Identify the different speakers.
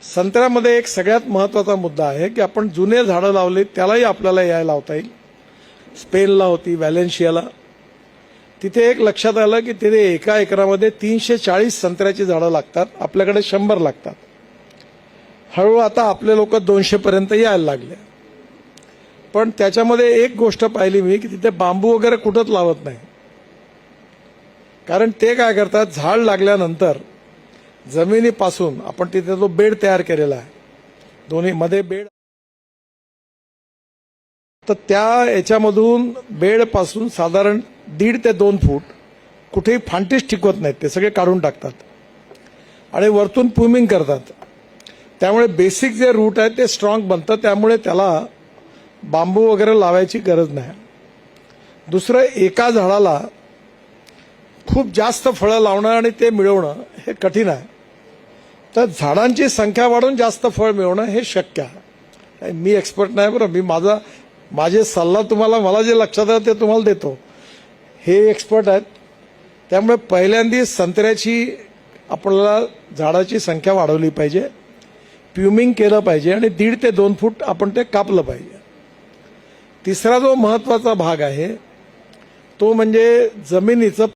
Speaker 1: संत्र्यामध्ये एक सगळ्यात महत्त्वाचा मुद्दा आहे की आपण जुने झाडं लावले त्यालाही आपल्याला यायला लावता येईल. स्पेनला होती, व्हॅलेन्शियाला. तिथे एक लक्षात आलं की तिथे एका एकरामध्ये 340 संत्र्याची झाडं लागतात, आपल्याकडे 100 लागतात. हळूहळू आता आपले लोक 200 पर्यंत यायला लागले. पण त्याच्यामध्ये एक गोष्ट पाहिली मी की तिथे बांबू वगैरे कुठंच लावत नाही. कारण ते काय करतात, झाड लागल्यानंतर जमिनीपासून आपण तिथे जो बेड तयार केलेला आहे, दोन्ही मध्ये बेड, तर त्या याच्यामधून बेडपासून साधारण 1.5 ते 2 फूट कुठेही फांटीच टिकवत नाहीत, ते सगळे काढून टाकतात आणि वरतून प्रूमिंग करतात. त्यामुळे बेसिक जे रूट आहे ते स्ट्रॉंग बनतं, त्यामुळे त्याला बांबू वगैरे लावायची गरज नाही. दुसरं, एका झाडाला खूप जास्त फळं लावणं आणि ते मिळवणं हे कठीण आहे. तर झाडांची संख्या वाढवून जास्त फळ मिळवणं हे शक्य आहे. मी एक्सपर्ट नाही बरं, मी माझे सल्ला तुम्हाला, मला जे लक्षात आहे ते तुम्हाला देतो. हे एक्सपर्ट आहेत. त्यामुळे पहिल्यांदा संत्र्याची आपल्याला झाडाची संख्या वाढवली पाहिजे, प्यूमिंग केलं पाहिजे आणि 1.5 ते 2 फूट आपण ते कापलं पाहिजे. तिसरा जो महत्त्वाचा भाग आहे तो म्हणजे जमिनीचं